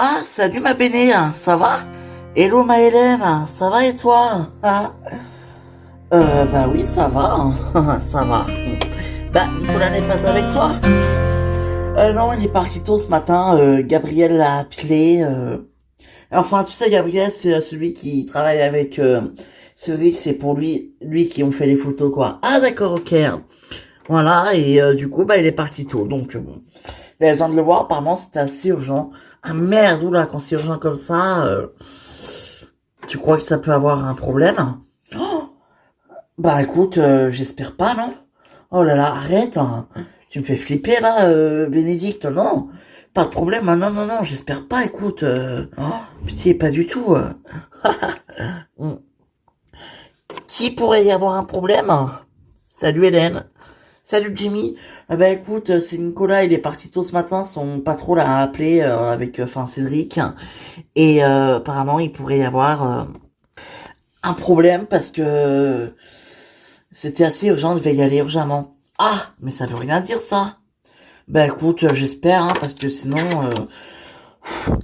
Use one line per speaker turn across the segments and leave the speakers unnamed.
Ah, salut ma Béné, ça va? Hello ma Hélène, ça va et toi? Bah oui, ça va, ça va. Bah, Nicolas n'est pas avec toi? Non, il est parti tôt ce matin, Gabriel l'a appelé. Enfin, tu sais, Gabriel, c'est celui qui travaille avec Cédric, c'est pour lui qui ont fait les photos, quoi. Ah d'accord, ok. Voilà, et du coup, bah il est parti tôt, donc bon. Il avait besoin de le voir, apparemment c'était assez urgent. Ah merde, oula, quand c'est urgent comme ça, tu crois que ça peut avoir un problème? Oh, bah écoute, j'espère pas, non? Oh là là, arrête, hein. Tu me fais flipper là, Bénédicte, non? Pas de problème, hein, non, non, non, j'espère pas, écoute. Pitié, pas du tout. Hmm. Qui pourrait y avoir un problème? Salut Hélène. Salut Jimmy. Bah écoute, c'est Nicolas, il est parti tôt ce matin, son patron l'a appelé avec enfin Cédric et apparemment il pourrait y avoir un problème parce que c'était assez urgent, il devait y aller urgemment. Ah, mais ça veut rien dire ça. Bah écoute, j'espère parce que sinon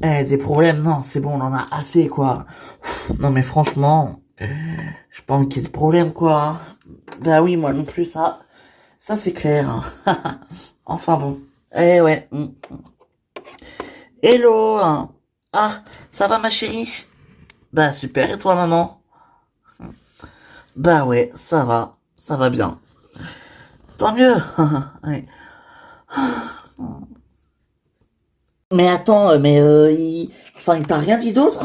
des problèmes non, c'est bon, on en a assez quoi. Non mais franchement, je pense qu'il y ait des problèmes quoi. Bah oui, moi non plus ça c'est clair. Enfin bon. Eh ouais. Hello. Ah, ça va ma chérie? Bah super, et toi maman? Bah ouais, ça va bien. Tant mieux. Ouais. Mais attends, enfin il t'a rien dit d'autre?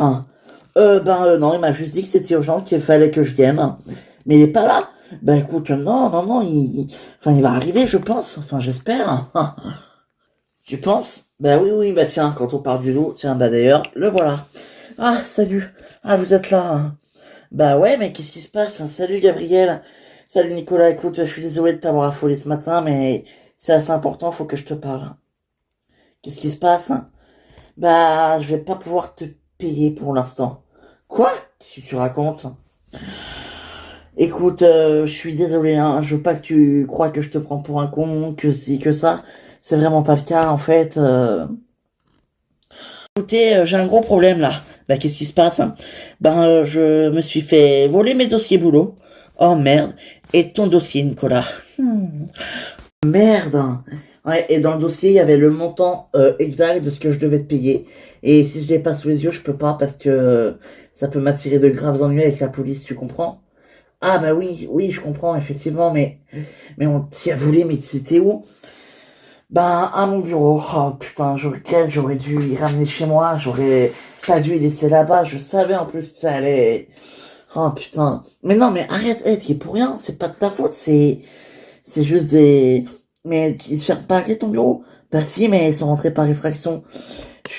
Non, il m'a juste dit que c'était urgent, qu'il fallait que je vienne. Mais il est pas là. Bah écoute, non, non, non, enfin il va arriver, je pense. Enfin j'espère. Tu penses? Bah oui, oui, bah tiens, quand on parle du loup, tiens, bah d'ailleurs, le voilà. Ah, salut. Ah, vous êtes là. Bah ouais, mais qu'est-ce qui se passe? Salut Gabriel. Salut Nicolas, écoute, je suis désolé de t'avoir affolé ce matin, mais c'est assez important, faut que je te parle. Qu'est-ce qui se passe? Bah, je vais pas pouvoir te payer pour l'instant. Quoi? Qu'est-ce que tu racontes? Écoute, je suis désolé, je veux pas que tu crois que je te prends pour un con, que si, que ça. C'est vraiment pas le cas, en fait. Écoutez, j'ai un gros problème là. Bah qu'est-ce qui se passe? Je me suis fait voler mes dossiers boulot. Oh merde. Et ton dossier, Nicolas. Merde. Ouais, et dans le dossier, il y avait le montant exact de ce que je devais te payer. Et si je l'ai pas sous les yeux, je peux pas parce que ça peut m'attirer de graves ennuis avec la police, tu comprends? Ah bah oui, oui, je comprends, effectivement, mais on t'y a volé, mais c'était où? Ben, à mon bureau. Oh putain, j'aurais dû y ramener chez moi, j'aurais pas dû y laisser là-bas, je savais en plus que ça allait. Oh putain. Mais non, mais arrête, t'y es pour rien, c'est pas de ta faute, c'est juste des. Mais ils se ferment pas ton bureau? Bah si, mais ils sont rentrés par effraction.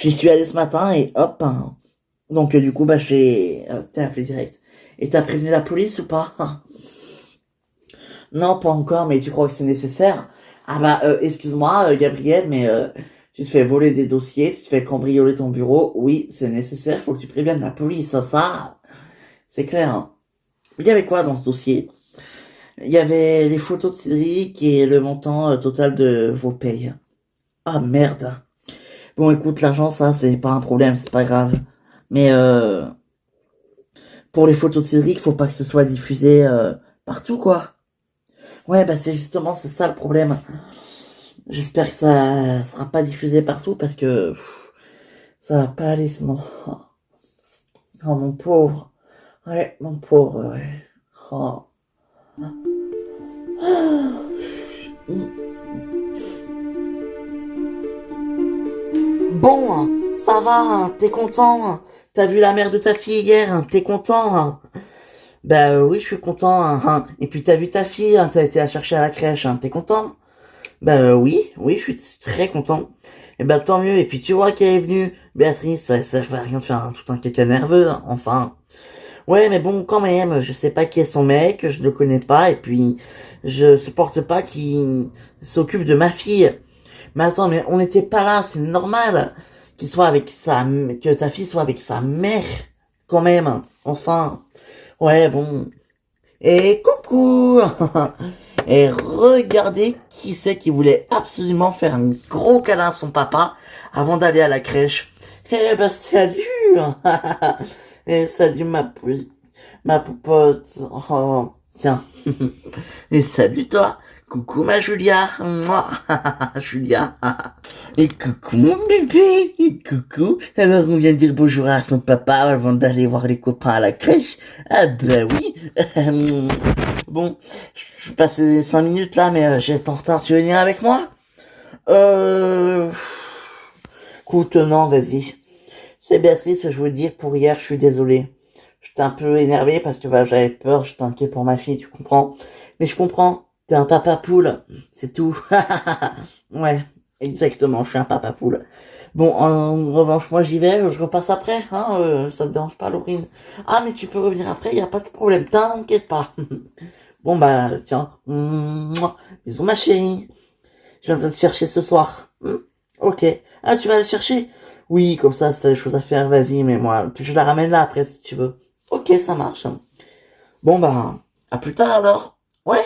J'y suis allé ce matin et hop. Donc du coup, bah t'es appelé direct. Et t'as prévenu la police ou pas? Non, pas encore, mais tu crois que c'est nécessaire? Ah bah, excuse-moi, Gabriel, mais tu te fais voler des dossiers, tu te fais cambrioler ton bureau. Oui, c'est nécessaire, faut que tu préviennes la police, ça, c'est clair. Hein. Il y avait quoi dans ce dossier? Il y avait les photos de Cédric et le montant total de vos payes. Ah merde. Bon, écoute, l'argent, ça, c'est pas un problème, c'est pas grave. Mais pour les photos de Cédric, faut pas que ce soit diffusé partout, quoi. Ouais, bah c'est ça le problème. J'espère que ça sera pas diffusé partout parce que ça va pas aller sinon. Oh mon pauvre. Ouais, mon pauvre, ouais. Oh. Bon, ça va, t'es content? T'as vu la mère de ta fille hier, t'es content? Bah oui, je suis content. Et puis t'as vu ta fille, t'as été la chercher à la crèche, t'es content? Bah oui, oui, je suis très content. Et bah tant mieux. Et puis tu vois qu'elle est venue, Béatrice, ça va rien de faire tout un caca nerveux, enfin. Ouais, mais bon, quand même, je sais pas qui est son mec, je le connais pas, et puis je supporte pas qu'il s'occupe de ma fille. Mais attends, mais on n'était pas là, c'est normal qu'il soit avec que ta fille soit avec sa mère, quand même. Enfin, ouais, bon. Et coucou! Et regardez qui c'est qui voulait absolument faire un gros câlin à son papa avant d'aller à la crèche. Eh ben, salut! Et salut ma poupote. Oh, tiens. Et salut toi. Coucou ma Julia. Moi. Julia. Et coucou mon bébé. Et coucou. Alors on vient de dire bonjour à son papa avant d'aller voir les copains à la crèche. Ah ben oui. Bon, je suis passé 5 minutes là, mais j'ai été en retard. Tu veux venir avec moi? Euh... Écoute, non, vas-y. C'est Béatrice, je voulais dire pour hier, je suis désolé. J'étais un peu énervé parce que bah, j'avais peur, j'étais inquiet pour ma fille, tu comprends. Mais je comprends, t'es un papa poule, c'est tout. Ouais, exactement, je suis un papa poule. Bon, en revanche, moi j'y vais, je repasse après, hein, ça te dérange pas, Laurine? Ah, mais tu peux revenir après, y a pas de problème, t'inquiète pas. Bon bah, tiens, bisous ma chérie. Je viens de te chercher ce soir. Ok. Ah, tu vas la chercher? Oui, comme ça, si t'as des choses à faire, vas-y, mais moi, puis je la ramène là après, si tu veux. Ok, ça marche. Bon, bah, à plus tard alors. Ouais.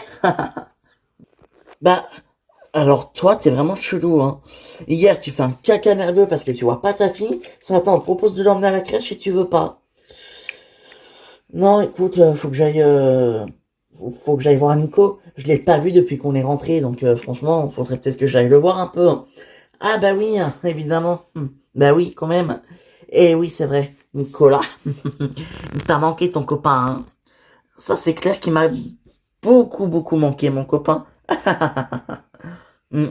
Bah, alors toi, t'es vraiment chelou, hein. Hier, tu fais un caca nerveux parce que tu vois pas ta fille. Ce matin, on te propose de l'emmener à la crèche et tu veux pas. Non, écoute, faut que j'aille voir Nico. Je l'ai pas vu depuis qu'on est rentré, donc franchement, faudrait peut-être que j'aille le voir un peu. Ah bah oui, hein, évidemment. Bah oui, quand même. Eh oui, c'est vrai. Nicolas, il t'a manqué ton copain, hein. Ça, c'est clair qu'il m'a beaucoup manqué, mon copain. Hmm.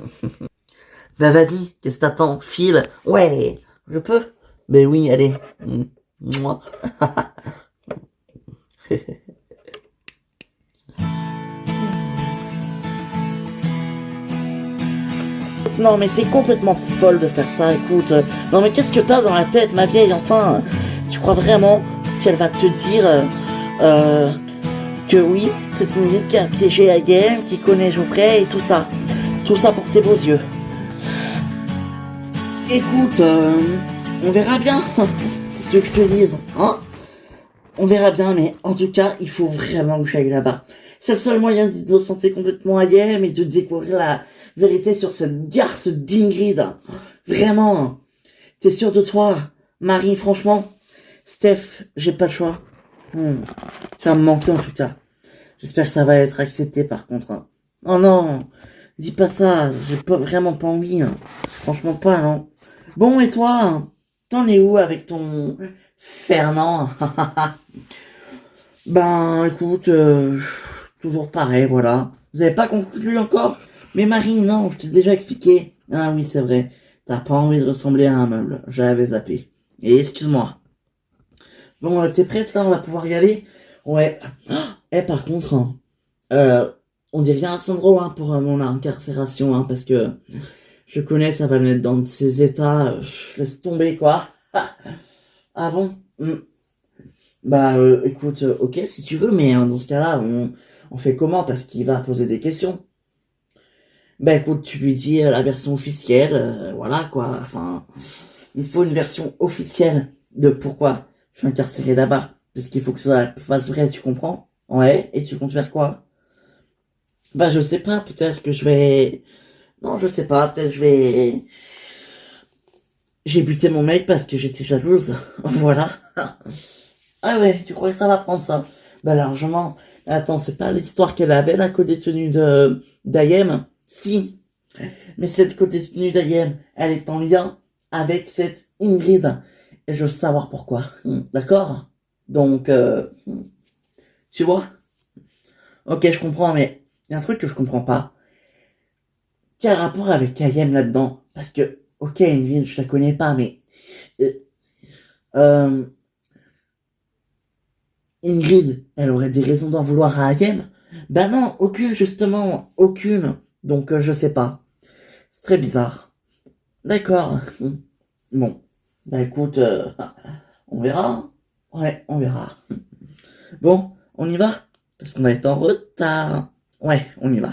Bah vas-y, qu'est-ce que t'attends? File. Ouais, je peux? Ben oui, allez. Moi. Non mais t'es complètement folle de faire ça, écoute. Non mais qu'est-ce que t'as dans la tête, ma vieille, enfin? Tu crois vraiment qu'elle va te dire que oui, c'est une île qui a piégé la game, qui connaît Geoffrey et tout ça? Tout ça pour tes beaux yeux. Écoute, on verra bien. Qu'est-ce que je te dise, hein? On verra bien, mais en tout cas, il faut vraiment que j'aille là-bas. C'est le seul moyen d'innocenter complètement Ayem et de découvrir la vérité sur cette garce d'Ingrid. Vraiment. T'es sûr de toi, Marie, franchement? Steph, j'ai pas le choix. Tu vas me manquer en tout cas. J'espère que ça va être accepté par contre, hein. Oh non, dis pas ça, j'ai pas, vraiment pas envie, hein. Franchement pas, non. Bon, et toi? T'en es où avec ton Fernand? Ben, écoute, toujours pareil, voilà. Vous avez pas conclu encore? Mais Marie, non, je t'ai déjà expliqué. Ah oui, c'est vrai. T'as pas envie de ressembler à un meuble. J'avais zappé. Et excuse-moi. Bon, t'es prête là? On va pouvoir y aller? Ouais. Eh, par contre, hein, on dit rien à Sandro hein, pour mon incarcération, hein, parce que je connais, ça va le mettre dans ses états. Laisse tomber, quoi. Ah bon? Bah écoute, ok si tu veux, mais dans ce cas-là, on fait comment? Parce qu'il va poser des questions. Bah écoute, tu lui dis la version officielle, voilà quoi. Enfin, il faut une version officielle de pourquoi je suis incarcéré là-bas. Parce qu'il faut que ça fasse vrai, tu comprends? Ouais, et tu comptes faire quoi? Bah je sais pas, peut-être que je vais... Non, je sais pas, peut-être je vais... J'ai buté mon mec parce que j'étais jalouse. Voilà. Ah ouais, tu croyais que ça va prendre ça? Bah largement. Attends, c'est pas l'histoire qu'elle avait, la co-détenue de d'Ayem? Si. Mais cette co-détenue d'Ayem, elle est en lien avec cette Ingrid. Et je veux savoir pourquoi. D'accord? Donc, tu vois? Ok, je comprends, mais il y a un truc que je comprends pas. Quel rapport avec Ayem là-dedans? Parce que, ok, Ingrid, je la connais pas, mais... euh, euh, Ingrid, elle aurait des raisons d'en vouloir à Ayem? Ben non, aucune justement, aucune. Donc je sais pas. C'est très bizarre. D'accord. Bon. Bah écoute, on verra. Ouais, on verra. Bon, on y va? Parce qu'on a été en retard. Ouais, on y va.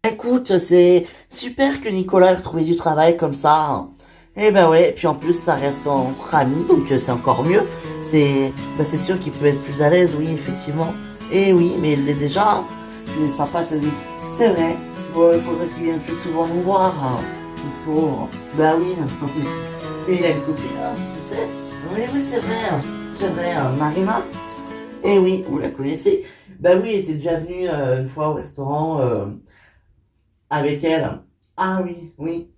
Écoute, c'est super que Nicolas ait trouvé du travail comme ça. Eh ben ouais, et puis en plus ça reste entre amis, donc c'est encore mieux. C'est sûr qu'il peut être plus à l'aise, oui, effectivement. Et oui, mais il l'est déjà. Il est sympa, ça dit. C'est vrai. Bon, il faudrait qu'il vienne plus souvent nous voir, hein. Pauvre. Bah oui. Il a une copine, hein, tu sais. Oui, oui, c'est vrai. C'est vrai, Marina. Eh oui, vous la connaissez. Bah oui, elle était déjà venue une fois au restaurant avec elle. Ah oui, oui.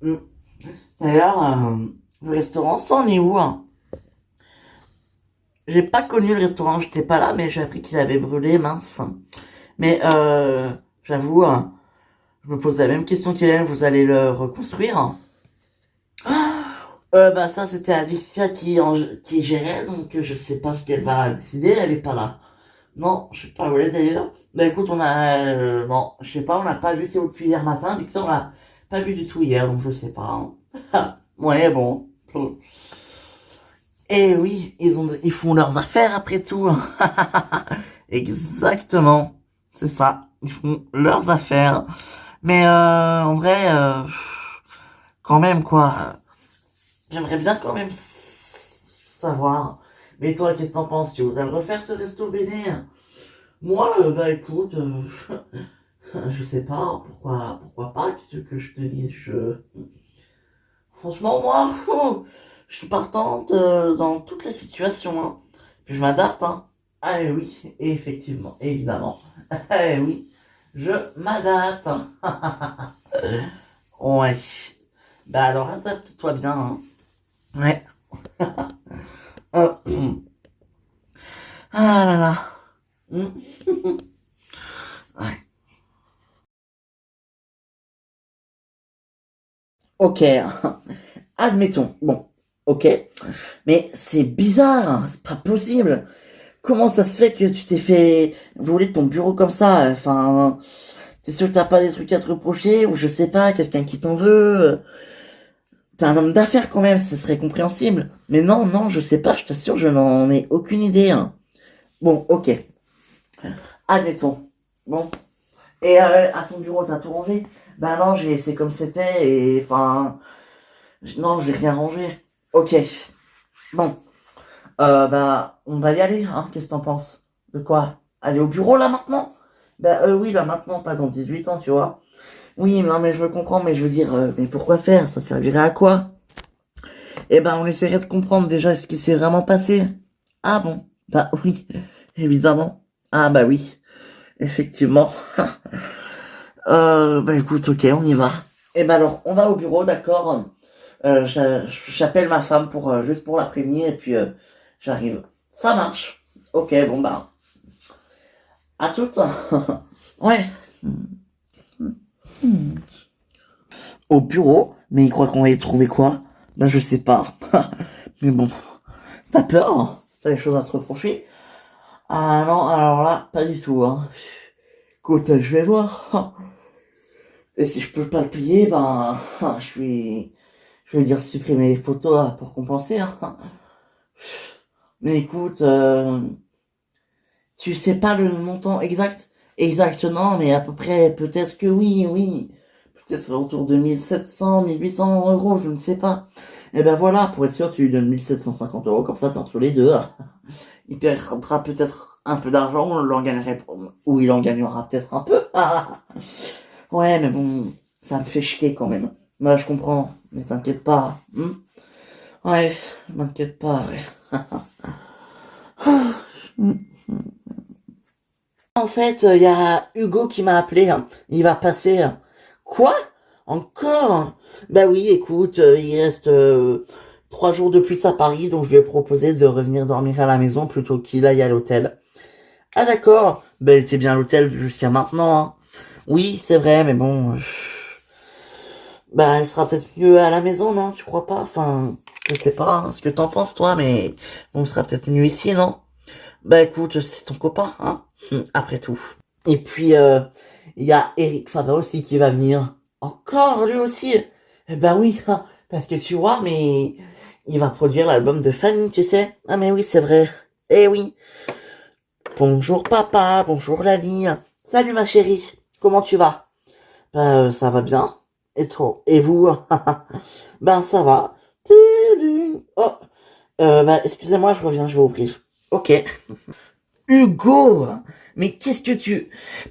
D'ailleurs, le restaurant, ça en est où, hein? J'ai pas connu le restaurant, j'étais pas là, mais j'ai appris qu'il avait brûlé, mince. Mais j'avoue, je me pose la même question qu'Hélène, vous allez le reconstruire? Bah ça, c'était Alexia qui gérait, donc je sais pas ce qu'elle va décider, elle est pas là. Non, je sais pas où elle est d'ailleurs. Bah écoute, bon, je sais pas, on n'a pas vu Théo depuis hier matin, du coup ça on l'a pas vu du tout hier, donc je sais pas. Hein. Ouais, bon. Et oui, ils font leurs affaires après tout. Exactement. C'est ça. Ils font leurs affaires. Mais en vrai, quand même quoi. J'aimerais bien quand même savoir. Mais toi, qu'est-ce que t'en penses? Tu voudrais le refaire ce resto BD? Moi, bah écoute, je sais pas. Pourquoi pas? Qu'est-ce que je te dis? Franchement, moi, je suis partante dans toutes les situations. Hein. Puis je m'adapte. Hein. Ah oui, effectivement, évidemment. Ah oui, je m'adapte. Ouais. Bah alors, adapte-toi bien. Hein. Ouais. Euh, ah là là. Ouais. Ok. Admettons. Bon. Ok. Mais c'est bizarre. Hein, c'est pas possible. Comment ça se fait que tu t'es fait voler ton bureau comme ça? Enfin, c'est sûr que t'as pas des trucs à te reprocher, ou je sais pas, quelqu'un qui t'en veut. T'es un homme d'affaires quand même, ça serait compréhensible. Mais non, non, je sais pas, je t'assure, je n'en ai aucune idée. Hein. Bon, ok. Admettons. Bon. Et à ton bureau, t'as tout rangé? Ben non, j'ai laissé comme c'était, et enfin... Non, j'ai rien rangé. Ok. Bon. Bah, on va y aller, hein. Qu'est-ce que t'en penses? De quoi? Aller au bureau, là, maintenant? Bah, oui, là, maintenant, pas dans 18 ans, tu vois. Oui, non, mais je me comprends, mais je veux dire, mais pourquoi faire? Ça servirait à quoi? Eh ben, on essaierait de comprendre déjà ce qui s'est vraiment passé. Ah bon? Bah oui, évidemment. Ah bah oui, effectivement. Bah écoute, ok, on y va. Eh ben alors, on va au bureau, d'accord? J'appelle ma femme pour juste pour l'après-midi et puis j'arrive. Ça marche. Ok, bon bah, à toutes. Ouais. Au bureau, mais il croit qu'on va y trouver quoi? Ben je sais pas. Mais bon, t'as peur? T'as des choses à te reprocher? Ah non, alors là, pas du tout, hein. Écoute, je vais voir. Et si je peux pas le plier, ben, je vais dire de supprimer les photos là, pour compenser, hein. Mais écoute, tu sais pas le montant exact? Exactement, mais à peu près, peut-être que oui, oui. Peut-être autour de 1700, 1800 euros, je ne sais pas. Et ben voilà, pour être sûr, tu lui donnes 1750 euros, comme ça, t'es entre les deux. Il perdra peut-être un peu d'argent, ou il en gagnera peut-être un peu. Ouais, mais bon, ça me fait chier quand même. Moi, je comprends, mais t'inquiète pas. Ouais, m'inquiète pas, ouais. En fait, il y a Hugo qui m'a appelé. Hein. Il va passer. Quoi? Encore? Bah oui, écoute, il reste 3 jours de plus à Paris, donc je lui ai proposé de revenir dormir à la maison plutôt qu'il aille à l'hôtel. Ah d'accord. Bah il était bien à l'hôtel jusqu'à maintenant. Hein. Oui, c'est vrai, mais bon... Bah elle sera peut-être mieux à la maison, non? Tu crois pas? Enfin, je sais pas hein, ce que t'en penses toi, mais bon, ce sera peut-être mieux ici, non? Bah écoute, c'est ton copain, hein? Après tout. Et puis, il y a Eric Faba aussi qui va venir. Encore, lui aussi? Eh ben oui, hein, parce que tu vois, mais il va produire l'album de Fanny, tu sais? Ah mais oui, c'est vrai. Eh oui. Bonjour papa, bonjour Lali. Salut ma chérie, comment tu vas? Ben, ça va bien. Et toi? Et vous? Ben, ça va. Oh, bah, excusez-moi, je reviens, je vais ouvrir. Ok. Hugo, mais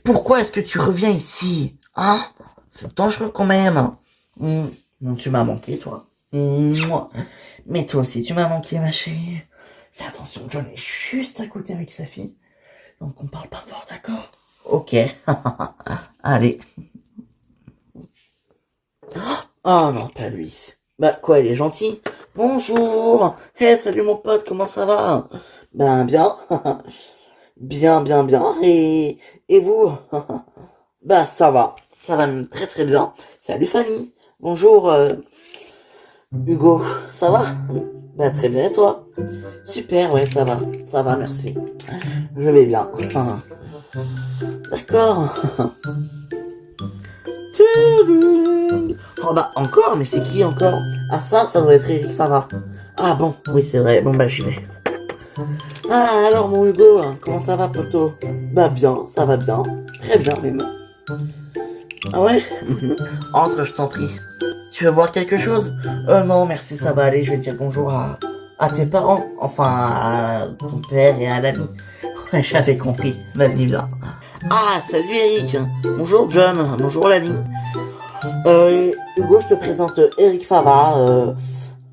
pourquoi est-ce que tu reviens ici? Hein? C'est dangereux quand même. Tu m'as manqué, toi. Mouah. Mais toi aussi, tu m'as manqué, ma chérie. Fais attention, John est juste à côté avec sa fille. Donc on parle pas fort, d'accord? Ok. Allez. Oh non, t'as lui. Bah quoi, il est gentil. Bonjour. Hey, salut mon pote, comment ça va? Ben bien. Bien. Et vous? Bah ça va même très très bien. Salut Fanny. Bonjour Hugo, ça va? Bah très bien et toi? Super, ouais ça va merci. Je vais bien. D'accord. Oh bah encore, mais c'est qui encore? Ah ça doit être Eric Favre. Ah bon, oui c'est vrai, bon bah j'y vais. Ah alors mon Hugo, comment ça va poto? Bah bien, ça va bien, très bien même. Ah ouais? Entre, je t'en prie. Tu veux boire quelque chose? Non, merci, ça va aller. Je vais dire bonjour à tes parents. Enfin, à ton père et à l'ami. Ouais, j'avais compris. Vas-y, viens. Ah, salut Eric. Bonjour John. Bonjour Lani. Hugo, je te présente Eric Favre,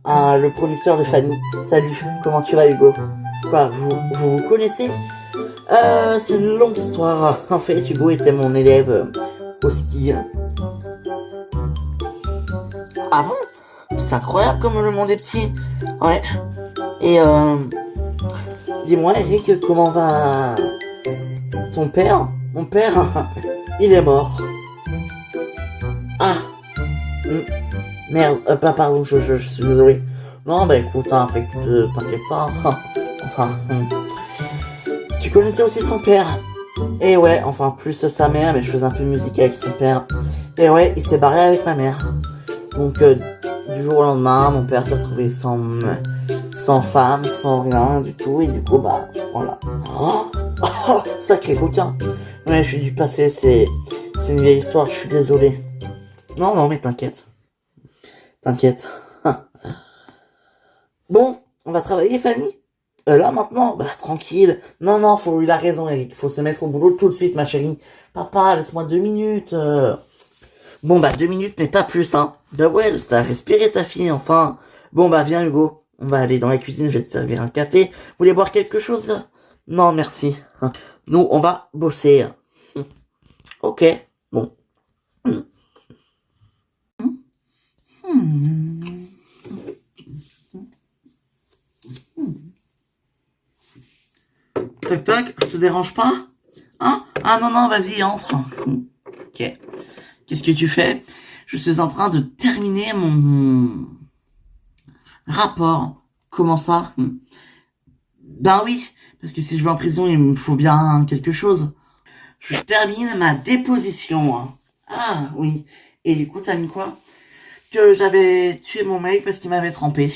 le producteur de Fanny. Salut, comment tu vas Hugo? Quoi, vous connaissez? C'est une longue histoire. En fait, Hugo était mon élève au ski. Ah bon? C'est incroyable comme le monde est petit. Ouais. Et dis-moi Eric, comment va ton père? Mon père, il est mort. Ah. Merde, pardon, je suis désolé. Non, bah écoute, après, t'inquiète pas. Enfin, tu connaissais aussi son père? Et ouais, enfin, plus sa mère, mais je faisais un peu de musique avec son père. Et ouais, il s'est barré avec ma mère. Donc, du jour au lendemain, mon père s'est retrouvé sans femme, sans rien du tout, et du coup, bah, voilà. Oh, sacré coquin. Ouais, je suis du passé, c'est une vieille histoire, je suis désolé. Non, mais t'inquiète. T'inquiète. Bon, on va travailler, Fanny? Là, maintenant? Bah, tranquille. Non, il a raison, Eric. Faut se mettre au boulot tout de suite, ma chérie. Papa, laisse-moi 2 minutes. Bon, bah, 2 minutes, mais pas plus, hein. Bah ouais, ça a respiré, ta fille, enfin. Bon, bah, viens, Hugo. On va aller dans la cuisine, je vais te servir un café. Vous voulez boire quelque chose? Non, merci. Nous, on va bosser. Ok, bon. Toc toc, je te dérange pas? Hein? Ah non, vas-y, entre. Ok. Qu'est-ce que tu fais? Je suis en train de terminer mon rapport. Comment ça? Ben oui, parce que si je vais en prison, il me faut bien quelque chose. Je termine ma déposition. Ah oui. Et du coup, t'as mis quoi? Que j'avais tué mon mec parce qu'il m'avait trempé.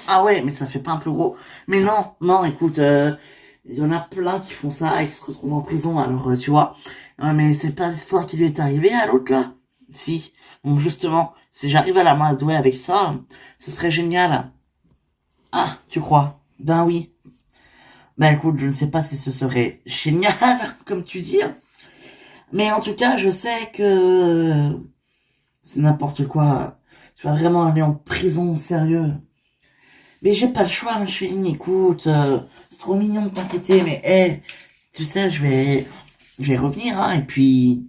Ah ouais, mais ça fait pas un peu gros. Mais non, écoute, il y en a plein qui font ça et qui se retrouvent en prison, alors tu vois. Mais c'est pas l'histoire qui lui est arrivée à l'autre là? Si. Donc justement, si j'arrive à la main douée avec ça, ce serait génial. Ah, tu crois? Ben oui. Ben écoute, je ne sais pas si ce serait génial, comme tu dis. Mais en tout cas, je sais que c'est n'importe quoi. Tu vas vraiment aller en prison, sérieux. Mais j'ai pas le choix, ma chérie, écoute, c'est trop mignon de t'inquiéter, mais hey, tu sais, je vais revenir, hein, et puis...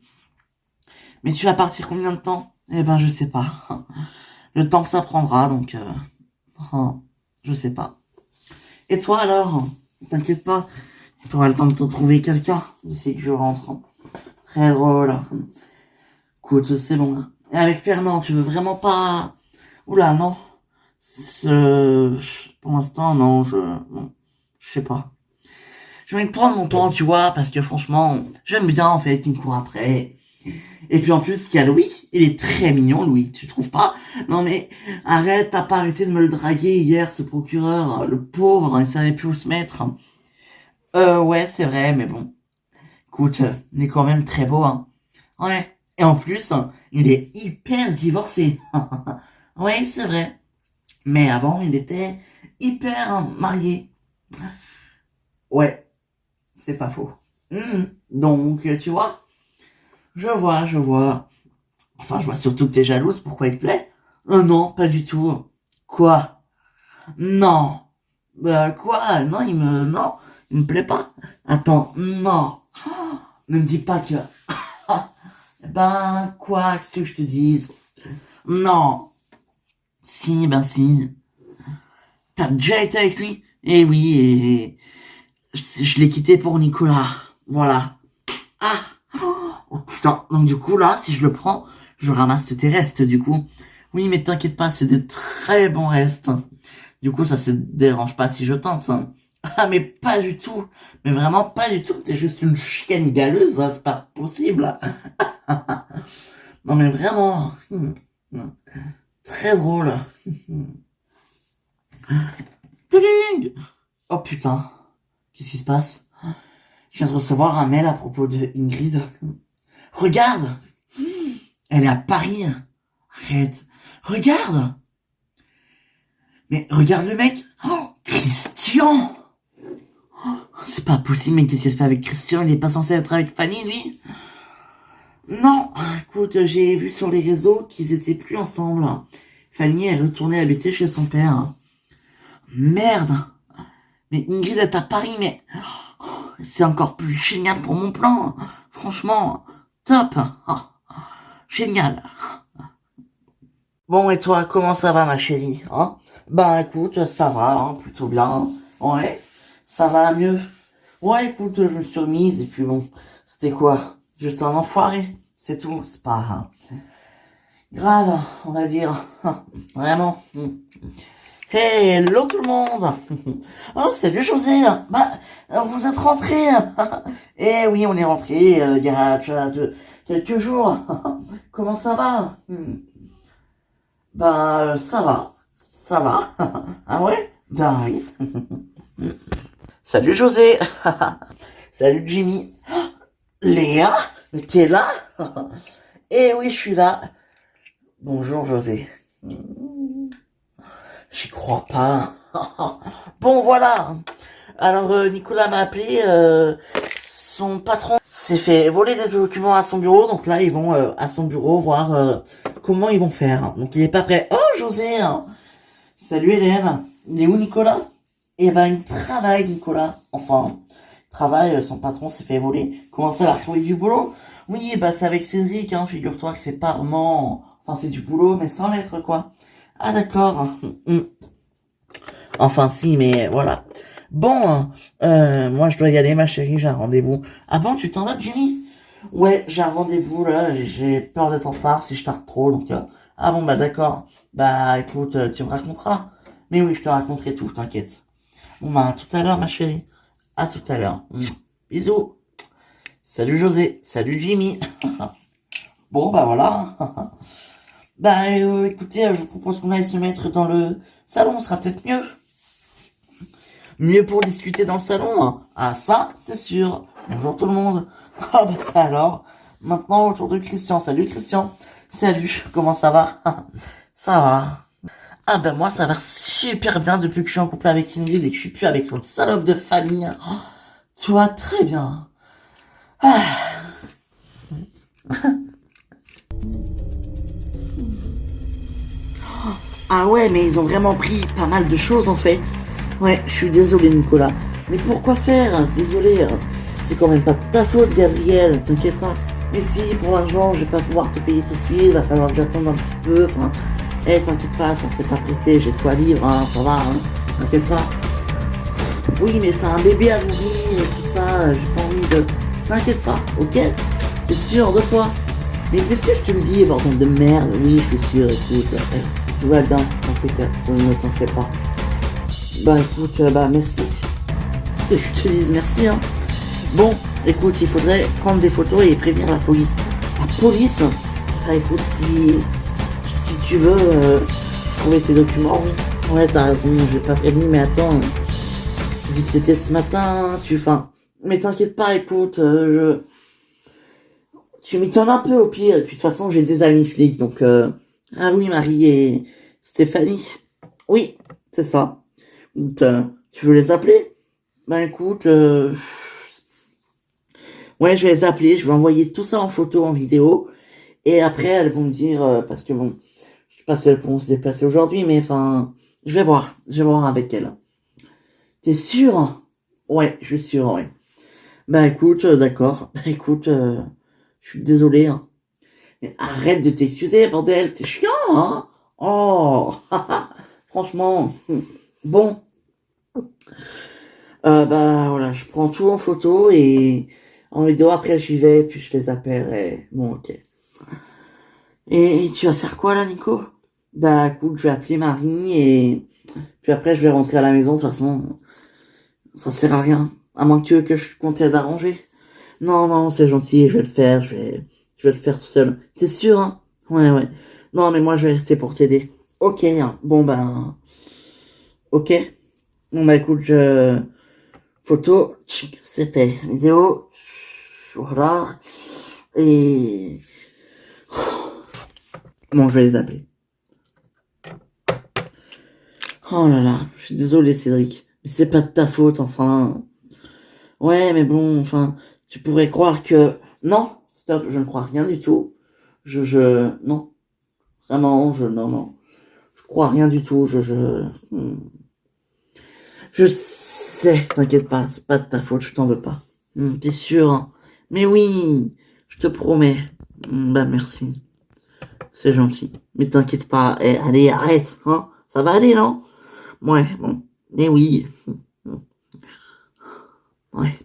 Mais tu vas partir combien de temps? Eh ben, je sais pas. Le temps que ça prendra, donc, oh, je sais pas. Et toi, alors? T'inquiète pas, tu auras le temps de te trouver quelqu'un d'ici que je rentre. Très drôle. Écoute, c'est bon. Hein. Et avec Fernand, tu veux vraiment pas... Oula, non. Pour l'instant, non, je sais pas. Je vais me prendre mon temps, tu vois, parce que franchement, j'aime bien, en fait, qu'il me court après. Et puis en plus, il y a Louis, il est très mignon, Louis, tu trouves pas? Non mais, arrête, t'as pas arrêté de me le draguer hier, ce procureur, le pauvre, il savait plus où se mettre. Ouais, c'est vrai, mais bon. Écoute, il est quand même très beau, hein. Ouais. Et en plus, il est hyper divorcé. Ouais, c'est vrai. Mais avant, il était hyper marié. Ouais, c'est pas faux. Donc, tu vois, je vois. Enfin, je vois surtout que t'es jalouse, pourquoi il te plaît? Non, pas du tout. Quoi? Non. Quoi? Non, non, il me plaît pas. Attends, non. Ne me dis pas que... Quoi, qu'est-ce que je te dise? Non. Si, si. T'as déjà été avec lui? Eh oui, et je l'ai quitté pour Nicolas. Voilà. Ah! Oh putain, donc du coup là, si je le prends, je ramasse tes restes du coup. Oui, mais t'inquiète pas, c'est des très bons restes. Du coup, ça se dérange pas si je tente. Ah, mais pas du tout. Mais vraiment pas du tout. C'est juste une chienne galeuse, hein, c'est pas possible. Non, mais vraiment. Très drôle. Tading! Oh putain. Qu'est-ce qui se passe? Je viens de recevoir un mail à propos de Ingrid. Regarde! Elle est à Paris. Arrête. Regarde! Mais regarde le mec. Oh, Christian! C'est pas possible, mais qu'est-ce qu'il fait avec Christian? Il est pas censé être avec Fanny, lui? Non, écoute, j'ai vu sur les réseaux qu'ils étaient plus ensemble. Fanny est retournée habiter chez son père. Merde! Mais Ingrid est à Paris, mais c'est encore plus génial pour mon plan. Franchement, top! Génial! Bon, et toi, comment ça va, ma chérie, hein? Écoute, ça va, hein, plutôt bien. Ouais, ça va mieux. Ouais, écoute, je me suis remise, et puis bon, c'était quoi? Juste un enfoiré, c'est tout, c'est pas grave, on va dire. Vraiment. Hey, hello tout le monde. Oh, salut José. Vous êtes rentrés. Eh oui, on est rentrés il y a quelques jours. Comment ça va? Ça va. Ça va. Ah ouais? Oui. Salut José. Salut Jimmy. Léa? Mais t'es là? Eh oui, je suis là. Bonjour José. J'y crois pas. Bon, voilà. Alors, Nicolas m'a appelé. Son patron s'est fait voler des documents à son bureau. Donc là, ils vont à son bureau voir comment ils vont faire. Donc, il est pas prêt. Oh, José. Salut Hélène. Il est où Nicolas? Eh ben, il travaille, Nicolas. Enfin, il travaille. Son patron s'est fait voler. Comment ça, il a retrouvé du boulot? Oui, c'est avec Cédric. Figure-toi que c'est pas vraiment... Enfin, c'est du boulot, mais sans lettres, quoi. Ah, d'accord. Enfin, si, mais voilà. Bon, moi, je dois y aller, ma chérie, j'ai un rendez-vous. Ah bon, tu t'en vas, Jimmy? Ouais, j'ai un rendez-vous, là, j'ai peur d'être en retard si je tarde trop, donc... Ah bon, d'accord. Écoute, tu me raconteras. Mais oui, je te raconterai tout, t'inquiète. Bon, à tout à l'heure, ma chérie. À tout à l'heure. Bisous. Salut, José. Salut, Jimmy. Bon, voilà. Écoutez, je vous propose qu'on aille se mettre dans le salon, ce sera peut-être mieux. Mieux pour discuter dans le salon, hein. Ah, ça, c'est sûr. Bonjour tout le monde. Ah, ça alors. Maintenant, autour de Christian. Salut, Christian. Salut, comment ça va? Ça va. Ah, moi, ça va super bien depuis que je suis en couple avec Ingrid et que je suis plus avec l'autre salope de famille. Oh, tu vois, très bien. Ah ouais, mais ils ont vraiment pris pas mal de choses en fait. Ouais, je suis désolé Nicolas. Mais pourquoi faire? Désolé. C'est quand même pas de ta faute Gabriel, t'inquiète pas. Mais si, pour l'argent, je vais pas pouvoir te payer tout de suite, il va falloir que j'attende un petit peu. Enfin, t'inquiète pas, ça c'est pas pressé, j'ai de quoi vivre, ça va, t'inquiète pas. Oui, mais t'as un bébé à nourrir et tout ça, j'ai pas envie de... T'inquiète pas, ok? T'es sûr de toi? Mais qu'est-ce que je te le dis, bordel de merde? Oui, je suis sûr, écoute. Tout va bien, ne t'en fais pas. Écoute, merci. Que je te dise merci, hein. Bon, écoute, il faudrait prendre des photos et prévenir la police. La police? Écoute, si tu veux trouver tes documents, oui. Ouais, t'as raison, j'ai pas prévenu, mais attends. Tu dis que c'était ce matin, mais t'inquiète pas, écoute, tu m'étonnes un peu au pire, et puis de toute façon, j'ai des amis flics, donc... Ah oui, Marie et Stéphanie. Oui, c'est ça. Tu veux les appeler? Écoute, ouais, je vais les appeler, je vais envoyer tout ça en photo, en vidéo, et après, elles vont me dire, parce que bon, sais pas si elles pourront se déplacer aujourd'hui, mais enfin, je vais voir avec elle. T'es sûr? Ouais, je suis sûr, ouais. Bah écoute, d'accord. Bah écoute, je suis désolé, hein. Mais arrête de t'excuser, bordel, t'es chiant, hein? Oh, franchement. Bon, bah voilà, je prends tout en photo et en vidéo après j'y vais, puis je les appelle et bon, ok. Et tu vas faire quoi là, Nico? Bah écoute, je vais appeler Marie et puis après je vais rentrer à la maison, de toute façon, ça sert à rien. À moins que je compte d'arranger. Non, non, c'est gentil, je vais le faire, je vais le faire tout seul. T'es sûr, hein? Ouais, ouais. Non, mais moi, je vais rester pour t'aider. Ok, hein. Bon, ben, ok. Bon, bah, écoute, photo, tchic, c'est fait. Vidéo, voilà. Et, bon, je vais les appeler. Oh là là, je suis désolé, Cédric. Mais c'est pas de ta faute, enfin. Ouais, mais bon, enfin, tu pourrais croire que... Non, stop, je ne crois rien du tout. Non. Vraiment, non, non. Je crois rien du tout, je sais, t'inquiète pas, c'est pas de ta faute, je t'en veux pas. T'es sûr, hein? Mais oui, je te promets. Bah, merci. C'est gentil. Mais t'inquiète pas, allez, arrête, hein? Ça va aller, non? Ouais, bon. Mais oui. Ouais.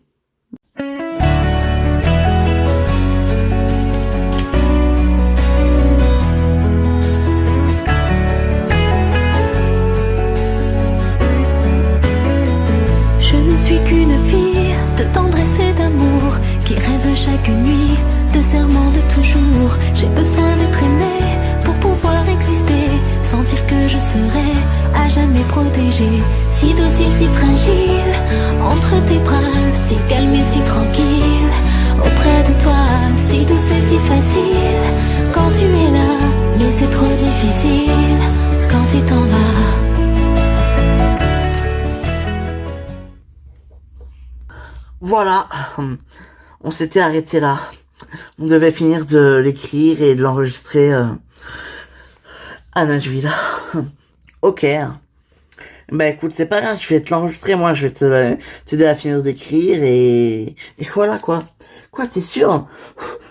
Je ne suis qu'une fille de tendresse et d'amour qui rêve chaque nuit de serments de toujours. J'ai besoin d'être aimée pour pouvoir exister, sentir que je serai à jamais protégée, si docile, si fragile, entre tes bras, si calme et si tranquille, auprès de toi, si douce et si facile, quand tu es là, mais c'est trop difficile, quand tu t'en vas.
Voilà. On s'était arrêté là. On devait finir de l'écrire et de l'enregistrer à Nashville. Ok. Bah écoute, c'est pas grave, je vais te l'enregistrer, moi, je vais t'aider à finir d'écrire et voilà quoi. Quoi, t'es sûr?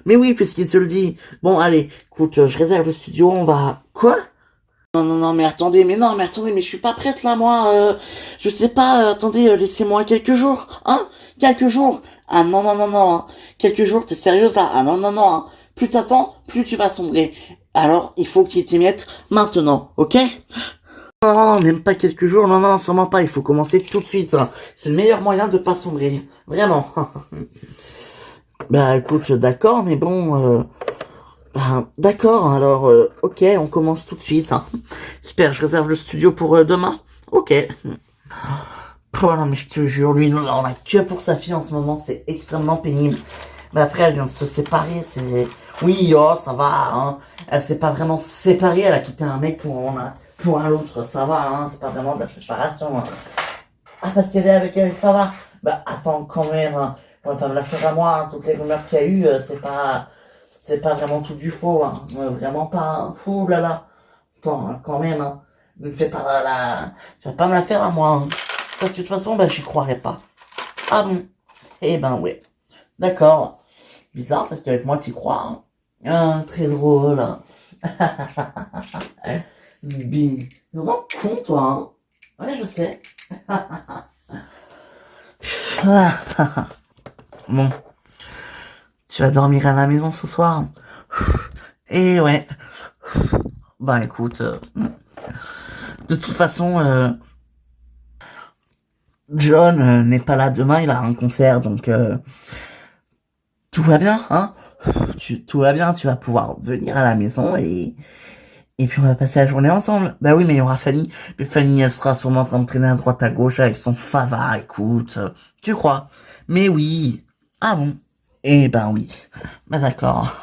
Mais oui, puisqu'il te le dit. Bon, allez, écoute, je réserve le studio, on va... Quoi? Non, non, non, mais attendez, mais je suis pas prête là, moi, je sais pas, attendez, laissez-moi quelques jours, hein? Quelques jours? Ah non, non, non, non, hein. Quelques jours, t'es sérieuse là? Ah non, non, non, hein. Plus t'attends, plus tu vas sombrer. Alors, il faut que tu t'y mettes maintenant, ok? Non, même pas quelques jours, non, non, sûrement pas, il faut commencer tout de suite, hein. C'est le meilleur moyen de pas sombrer, vraiment. Bah écoute, d'accord, mais bon, bah, d'accord, alors, ok, on commence tout de suite, hein. Super, je réserve le studio pour demain. Ok. Voilà, mais je te jure, lui, on a que pour sa fille en ce moment, c'est extrêmement pénible. Mais après, elle vient de se séparer, c'est... Oui, oh, ça va, hein. Elle s'est pas vraiment séparée, elle a quitté un mec pour un autre, ça va, hein. C'est pas vraiment de la séparation, hein. Ah, parce qu'elle est avec Eric Favard. Bah, attends, quand même, hein. On va pas me la faire à moi, hein. Toutes les rumeurs qu'il y a eu, c'est pas vraiment tout du faux, hein. Vraiment pas, hein. Ouh là là. Attends, hein, quand même, hein. Ne fais pas tu vas pas me la faire à moi, hein. Parce que de toute façon, bah, j'y croirais pas. Ah bon? Eh ben, ouais. D'accord. Bizarre, parce qu'avec moi, tu y crois, hein. Ah, très drôle, hein. Zibi. Vraiment con, toi, hein. Ouais, je sais. Bon. Tu vas dormir à la maison ce soir? Et ouais. Bah, écoute, de toute façon, John n'est pas là demain, il a un concert, donc tout va bien, hein? Tout va bien, tu vas pouvoir venir à la maison et puis on va passer la journée ensemble. Bah oui, mais il y aura Fanny. Mais Fanny, elle sera sûrement en train de traîner à droite à gauche avec son fava, écoute. Tu crois? Mais oui. Ah bon? Eh ben oui. Bah d'accord.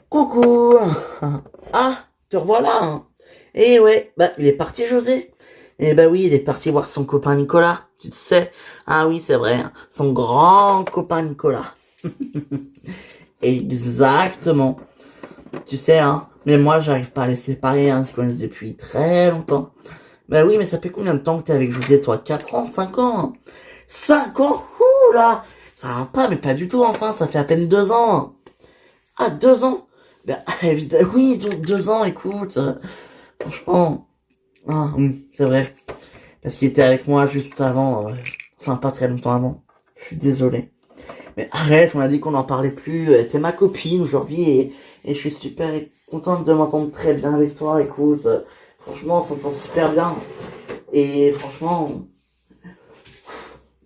Coucou. Ah, te revoilà, hein. Eh ouais, bah il est parti José. Eh ben oui, il est parti voir son copain Nicolas, tu sais. Ah oui, c'est vrai, hein, son grand copain Nicolas. Exactement. Tu sais, hein, mais moi, j'arrive pas à les séparer, hein, ils se connaissent depuis très longtemps. Ben oui, mais ça fait combien de temps que t'es avec José, toi? 4 ans, 5 ans? 5 ans? Ouh là! Ça va pas, mais pas du tout, enfin, ça fait à peine 2 ans. Ah, 2 ans? Ben, évidemment, oui, donc 2 ans, écoute, franchement, ah, c'est vrai. Parce qu'il était avec moi juste avant, enfin, pas très longtemps avant. Je suis désolé. Mais arrête, on a dit qu'on n'en parlait plus, t'es ma copine aujourd'hui, et je suis super contente de m'entendre très bien avec toi, écoute, franchement, on s'entend super bien. Et franchement,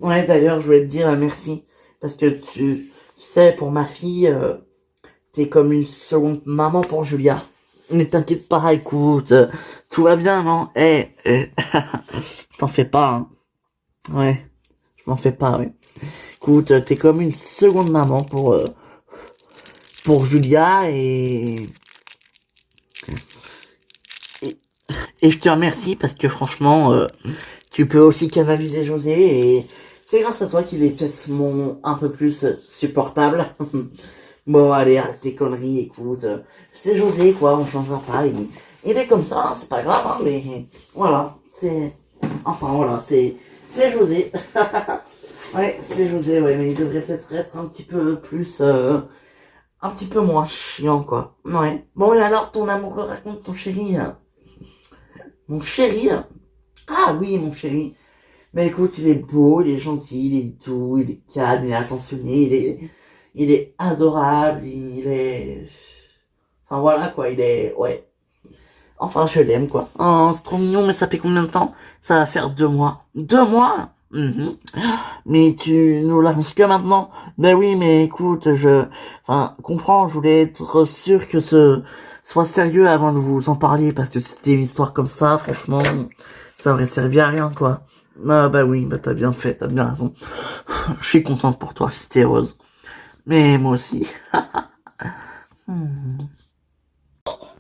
ouais, d'ailleurs, je voulais te dire merci, parce que tu sais, pour ma fille, t'es comme une seconde maman pour Julia. Ne t'inquiète pas, écoute, tout va bien, non? T'en fais pas, hein. Ouais, je m'en fais pas, ouais. Écoute, t'es comme une seconde maman pour Julia et, et je te remercie parce que franchement, tu peux aussi canaliser José et c'est grâce à toi qu'il est peut-être un peu plus supportable. Bon, allez, arrête tes conneries, écoute. C'est José, quoi, on changera pas. Il est comme ça, c'est pas grave, hein, mais voilà, enfin, voilà, c'est José. Ouais, c'est José, ouais, mais il devrait peut-être être un petit peu plus, un petit peu moins chiant, quoi. Ouais. Bon, et alors, ton amoureux, raconte ton chéri, hein. Mon chéri, hein. Ah oui, mon chéri. Mais écoute, il est beau, il est gentil, il est doux, il est calme, il est attentionné, il est adorable, enfin voilà, quoi, ouais. Enfin, je l'aime, quoi. Oh, c'est trop mignon, mais ça fait combien de temps? Ça va faire 2 mois. 2 mois? Mais tu nous l'annonces que maintenant? Ben oui, mais écoute, enfin, comprends, je voulais être sûr que ce soit sérieux avant de vous en parler, parce que si c'était une histoire comme ça, franchement, ça aurait servi à rien, quoi. Ah, bah oui, bah t'as bien fait, t'as bien raison. Je suis contente pour toi, si t'es heureuse. Mais moi aussi.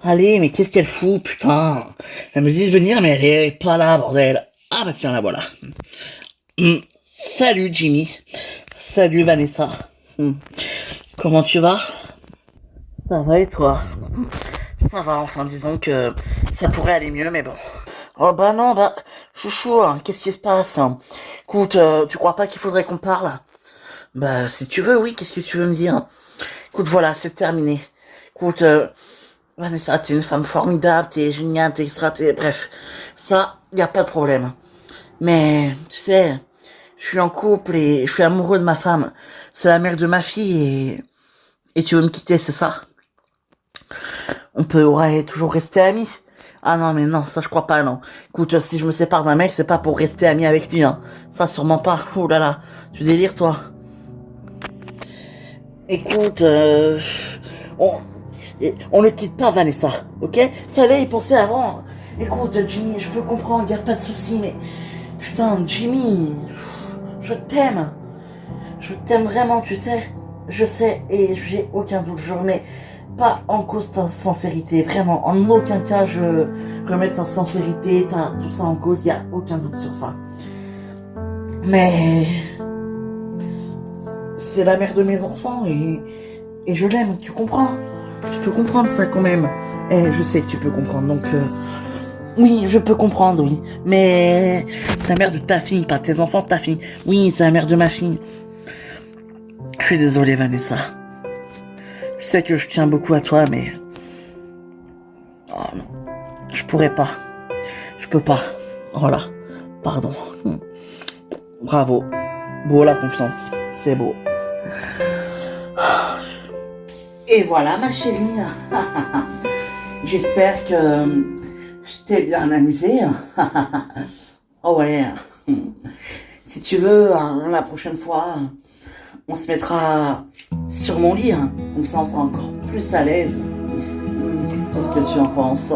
Allez, mais qu'est-ce qu'elle fout, putain? Elle me dit de venir, mais elle est pas là, bordel. Ah bah tiens, la voilà. Salut Jimmy. Salut Vanessa. Comment tu vas? Ça va et toi? Ça va, enfin disons que ça pourrait aller mieux, mais bon. Oh bah non, bah chouchou, hein, qu'est-ce qui se passe, hein? Écoute, tu crois pas qu'il faudrait qu'on parle? Bah si tu veux, oui, qu'est-ce que tu veux me dire? Écoute, voilà, c'est terminé. Écoute, Vanessa, t'es une femme formidable, t'es géniale, bref, ça, y a pas de problème. Mais, tu sais, je suis en couple et je suis amoureux de ma femme. C'est la mère de ma fille et tu veux me quitter, c'est ça? On pourrait toujours rester amis. Ah non, mais non, ça je crois pas, non. Écoute, si je me sépare d'un mec, c'est pas pour rester ami avec lui, hein. Ça sûrement pas. Ouh là là, tu délires, toi. Écoute, on ne quitte pas Vanessa, ok? Fallait y penser avant. Écoute, Jimmy, je peux comprendre, y a pas de souci, mais putain, Jimmy, je t'aime. Je t'aime vraiment, tu sais. Je sais et j'ai aucun doute. Je remets pas en cause ta sincérité. Vraiment, en aucun cas je remets ta sincérité, tout ça en cause. Y a aucun doute sur ça. Mais c'est la mère de mes enfants et je l'aime, tu comprends? Je peux comprendre ça quand même. Et je sais que tu peux comprendre, donc oui, je peux comprendre, oui. Mais c'est la mère de ta fille, pas tes enfants, ta fille. Oui, c'est la mère de ma fille. Je suis désolé, Vanessa. Je sais que je tiens beaucoup à toi, mais... Oh non, je pourrais pas. Je peux pas. Voilà, pardon. Bravo. Beau la confiance, c'est beau. Et voilà ma chérie. J'espère que je t'ai bien amusé. Oh ouais. Si tu veux, la prochaine fois, on se mettra sur mon lit. Comme ça, on sera encore plus à l'aise. Qu'est-ce que tu en penses?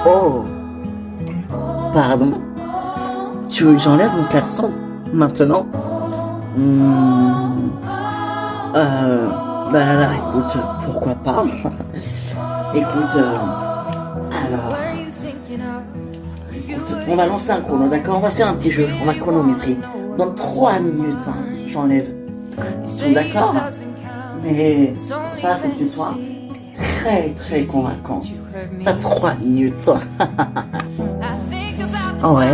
Oh. Pardon. Tu veux que j'enlève mon caleçon maintenant? Bah alors écoute, pourquoi pas? Écoute, alors... Écoute, On va lancer un chrono, d'accord? On va faire un petit jeu, on va chronométrer. Dans 3 minutes, hein, j'enlève. Ils sont d'accord? Mais ça, faut que tu sois très très convaincant. T'as 3 minutes, ça. Ouais.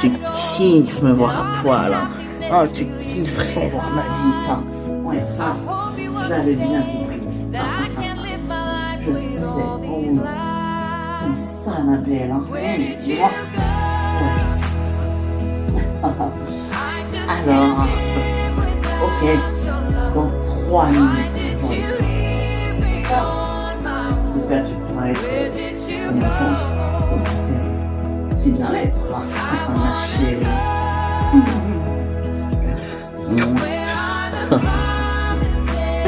Tu kiffes me voir à poil. Hein. Oh, tu kifferais voir ma bite. Hein. Ouais, ça, je l'avais bien compris. Je sais. Oh oui. Comme ça, ma belle. Hein. Moi. Alors, ok. Dans 3 minutes. J'espère que tu pourras être content. C'est bien l'être. Ma chérie.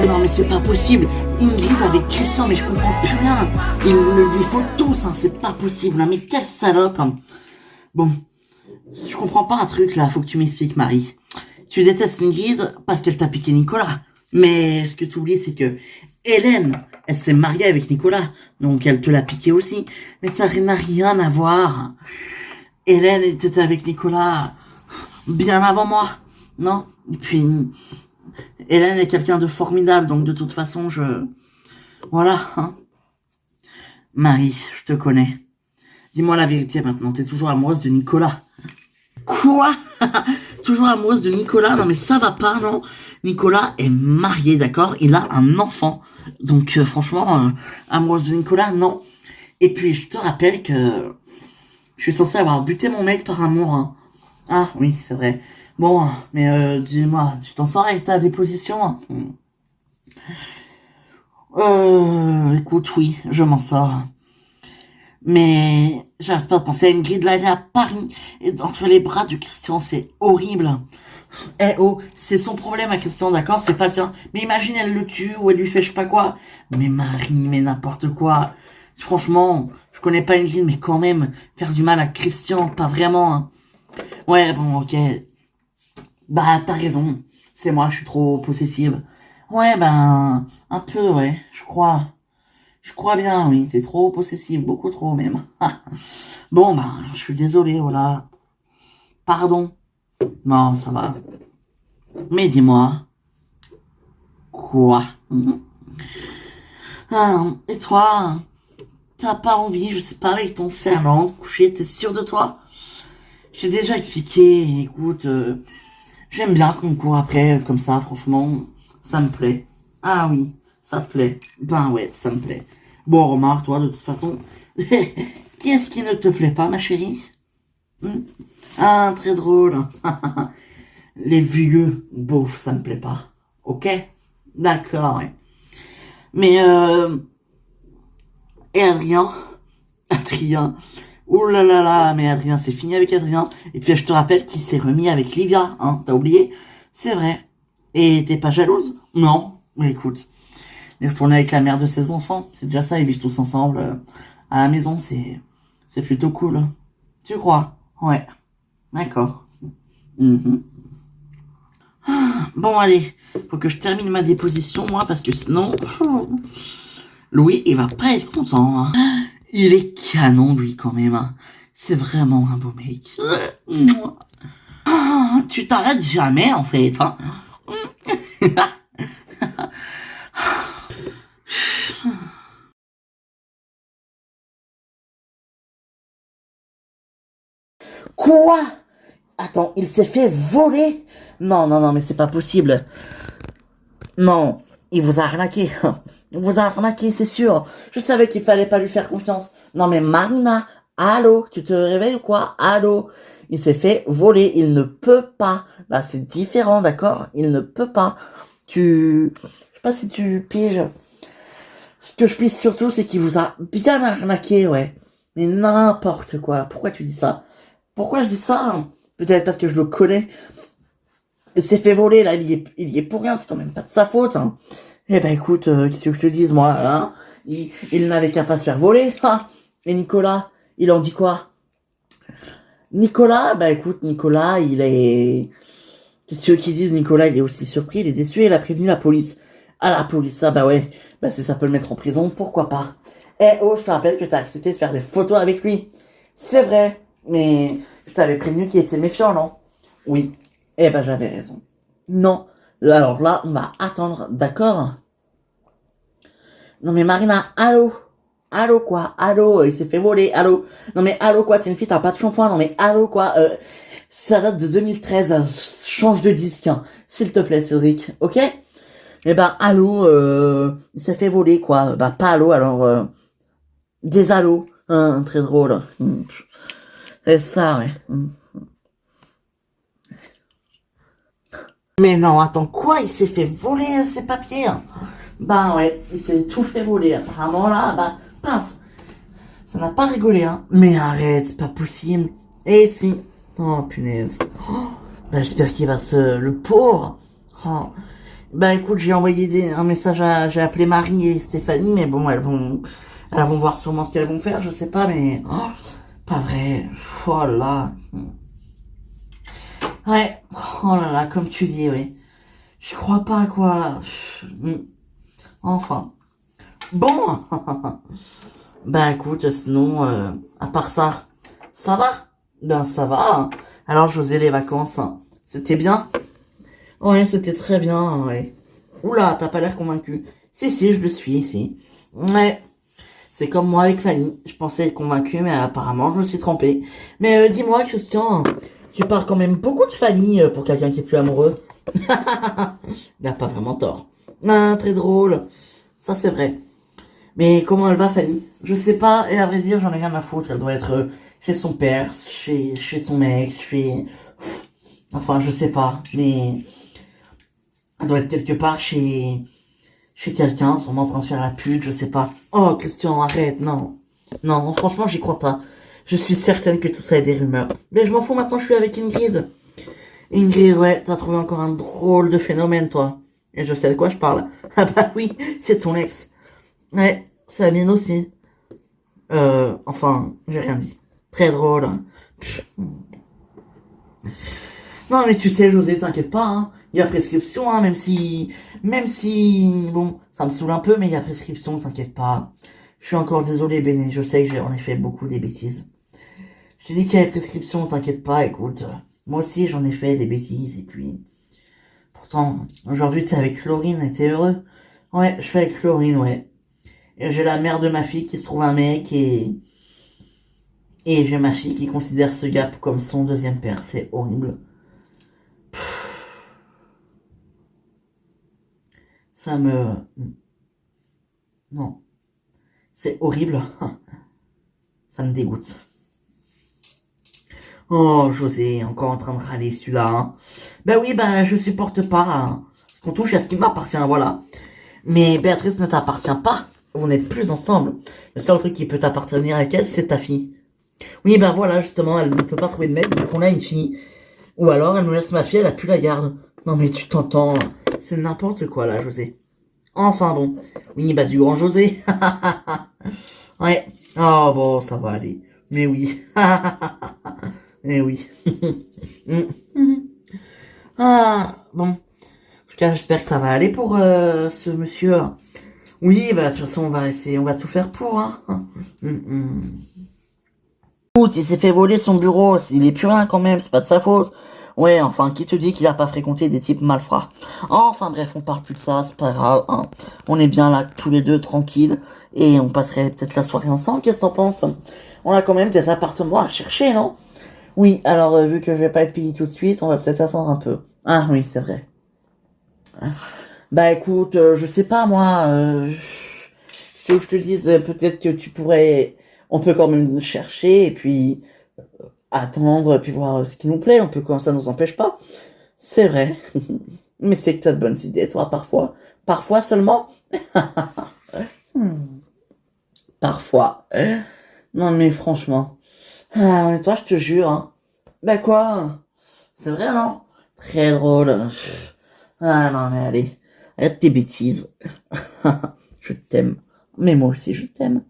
Non mais c'est pas possible. Ingrid avec Christian, mais je comprends plus rien. Il lui faut tous, hein, c'est pas possible. Hein. Mais quelle salope. Hein. Bon, je comprends pas un truc là, faut que tu m'expliques Marie. Tu détestes Ingrid parce qu'elle t'a piqué Nicolas. Mais ce que tu oublies, c'est que Hélène, elle s'est mariée avec Nicolas, donc elle te l'a piqué aussi. Mais ça n'a rien à voir. Hélène était avec Nicolas bien avant moi, non? Et puis, Hélène est quelqu'un de formidable, donc de toute façon, voilà, hein. Marie, je te connais. Dis-moi la vérité maintenant, t'es toujours amoureuse de Nicolas. Quoi? Toujours amoureuse de Nicolas? Non mais ça va pas, non? Nicolas est marié, d'accord? Il a un enfant. Donc franchement, amoureuse de Nicolas, non. Et puis je te rappelle que je suis censé avoir buté mon mec par amour. Hein. Ah oui, c'est vrai. Bon, mais dis-moi, tu t'en sors avec ta déposition? Écoute, oui, je m'en sors. Mais j'arrête pas de penser à une grille de l'aller à Paris et entre les bras de Christian, c'est horrible. Eh oh, c'est son problème à Christian, d'accord, c'est pas le tien. Mais imagine, elle le tue ou elle lui fait je sais pas quoi. Mais Marie, mais n'importe quoi. Franchement, je connais pas Ingrid, mais quand même, faire du mal à Christian, pas vraiment. Hein. Ouais, bon, ok. Bah, t'as raison. C'est moi, je suis trop possessive. Ouais, ben, un peu, ouais, je crois. Je crois bien, oui, t'es trop possessive, beaucoup trop même. Bon, ben, je suis désolé, voilà. Pardon. Non, ça va. Mais dis-moi. Quoi? Et toi? T'as pas envie, je sais pas, avec ton Fernand, coucher, t'es sûr de toi? J'ai déjà expliqué, écoute, j'aime bien qu'on me court après, comme ça, franchement, ça me plaît. Ah oui, ça te plaît. Ben ouais, ça me plaît. Bon, remarque, toi, de toute façon, qu'est-ce qui ne te plaît pas, ma chérie? Ah, très drôle. Les vieux beaufs, ça me plaît pas. Ok? D'accord, ouais. Mais, et Adrien? Adrien. Oh là là là, mais Adrien, c'est fini avec Adrien. Et puis, je te rappelle qu'il s'est remis avec Livia, hein, t'as oublié? C'est vrai. Et t'es pas jalouse? Non. Mais écoute, il est retourné avec la mère de ses enfants. C'est déjà ça, ils vivent tous ensemble à la maison, c'est plutôt cool. Tu crois? Ouais. D'accord. Bon, allez, faut que je termine ma déposition, moi, parce que sinon, Louis, il va pas être content. Hein. Il est canon, lui, quand même. Hein. C'est vraiment un beau mec. Tu t'arrêtes jamais, en fait. Hein. Quoi? Attends, il s'est fait voler? Non, non, non, mais c'est pas possible. Non, il vous a arnaqué. Il vous a arnaqué, c'est sûr. Je savais qu'il fallait pas lui faire confiance. Non, mais Marina, allô, tu te réveilles ou quoi? Allô? Il s'est fait voler, il ne peut pas. Là, c'est différent, d'accord? Il ne peut pas. Je sais pas si tu piges. Ce que je pige surtout, c'est qu'il vous a bien arnaqué, ouais. Mais n'importe quoi. Pourquoi tu dis ça? Pourquoi je dis ça? Peut-être parce que je le connais. Il s'est fait voler, là, il y est pour rien, c'est quand même pas de sa faute, hein. Eh ben, écoute, qu'est-ce que je te dise, moi, hein? Il n'avait qu'à pas se faire voler, hein. Et Nicolas, il en dit quoi? Nicolas, bah écoute, Nicolas, il est... Qu'est-ce que tu veux qu'ils disent? Nicolas, il est aussi surpris, il est déçu, il a prévenu la police. Ah, la police, ça, bah ouais. Bah si ça peut le mettre en prison, pourquoi pas? Eh oh, je te rappelle que t'as accepté de faire des photos avec lui. C'est vrai, mais je t'avais prévenu qu'il était méfiant, non? Oui. Eh ben, j'avais raison. Non. Alors là, on va attendre, d'accord? Non mais Marina, allô? Allô quoi? Allô, il s'est fait voler, allô? Non mais allô quoi? T'es une fille, t'as pas de shampoing, non mais allô quoi? Ça date de 2013, change de disque, hein, s'il te plaît, Cédric, ok? Eh ben, allô, il s'est fait voler, quoi. Bah, pas allô, alors, des allos, hein, très drôle. C'est ça, ouais. Mais non, attends, quoi? Il s'est fait voler ses papiers? Bah ouais, il s'est tout fait voler. Apparemment, là, bah, paf. Ça n'a pas rigolé, hein. Mais arrête, c'est pas possible. Et si. Oh, punaise. Oh, bah, j'espère qu'il va se... Le pauvre. Oh. Bah écoute, j'ai envoyé un message j'ai appelé Marie et Stéphanie, mais bon, elles vont voir sûrement ce qu'elles vont faire, je sais pas, mais oh, pas vrai. Oh là. Ouais. Oh là là, comme tu dis, oui. Je crois pas quoi. Enfin. Bon. Bah écoute, sinon, à part ça, ça va. Ben ça va. Hein. Alors José, les vacances, hein. C'était bien. Ouais, c'était très bien, ouais. Oula, t'as pas l'air convaincu. Si, je le suis, si. Ouais. C'est comme moi avec Fanny. Je pensais être convaincu, mais apparemment, je me suis trompé. Mais dis-moi, Christian, tu parles quand même beaucoup de Fanny pour quelqu'un qui est plus amoureux. Il a pas vraiment tort. Ah, très drôle. Ça, c'est vrai. Mais comment elle va, Fanny? Je sais pas, et à vrai dire, j'en ai rien à foutre. Elle doit être chez son père, chez son mec, Enfin, je sais pas, mais... Elle doit être quelque part chez quelqu'un, sûrement en train de faire la pute, je sais pas. Oh, Christian, arrête, non. Non, franchement, j'y crois pas. Je suis certaine que tout ça est des rumeurs. Mais je m'en fous, maintenant je suis avec Ingrid. Ingrid, ouais, t'as trouvé encore un drôle de phénomène, toi. Et je sais de quoi je parle. Ah bah oui, c'est ton ex. Ouais, c'est la mienne aussi. Enfin, j'ai rien dit. Très drôle. Non, mais tu sais, José, t'inquiète pas, hein. Il y a prescription, hein, même si, bon, ça me saoule un peu, mais il y a prescription, t'inquiète pas. Je suis encore désolé, Béné, je sais que j'ai en effet beaucoup des bêtises. Je t'ai dit qu'il y avait prescription, t'inquiète pas, écoute. Moi aussi, j'en ai fait des bêtises, et puis... Pourtant, aujourd'hui, t'es avec Florine, et t'es heureux? Ouais, je suis avec Florine, ouais. Et j'ai la mère de ma fille qui se trouve un mec, et j'ai ma fille qui considère ce gars comme son deuxième père, c'est horrible. Ça me... Non. C'est horrible. Ça me dégoûte. Oh, José, encore en train de râler celui-là. Hein. Ben oui, ben je supporte pas hein, qu'on touche à ce qui m'appartient, voilà. Mais Béatrice ne t'appartient pas. Vous n'êtes plus ensemble. Le seul truc qui peut t'appartenir avec elle, c'est ta fille. Oui, ben voilà, justement, elle ne peut pas trouver de mec, donc on a une fille. Ou alors, elle nous laisse ma fille, elle a plus la garde. Non mais tu t'entends. C'est n'importe quoi là, José. Enfin bon. Oui, bah du grand José. Ouais. Oh bon, ça va aller. Mais oui. Eh oui. Ah, bon. En tout cas, j'espère que ça va aller pour ce monsieur. Oui, bah de toute façon, on va essayer, on va tout faire pour, hein. Écoute, il s'est fait voler son bureau, il est purin quand même, c'est pas de sa faute. Ouais, enfin, qui te dit qu'il a pas fréquenté des types malfrats? Enfin bref, on parle plus de ça, c'est pas grave, hein. On est bien là, tous les deux, tranquilles, et on passerait peut-être la soirée ensemble, qu'est-ce que t'en penses? On a quand même des appartements à chercher, non? Oui, alors, vu que je vais pas être payé tout de suite, on va peut-être attendre un peu. Ah oui, c'est vrai. Bah écoute, je sais pas, moi, si je te dise, peut-être que tu pourrais... On peut quand même chercher, et puis... attendre, puis voir ce qui nous plaît, on peut quand ça nous empêche pas. C'est vrai. Mais c'est que t'as de bonnes idées, toi, parfois. Parfois seulement. Parfois. Non, mais franchement. Ah, mais toi, je te jure, hein. Bah quoi? C'est vrai, non? Très drôle. Ah non, mais allez. Arrête tes bêtises. Je t'aime. Mais moi aussi, je t'aime.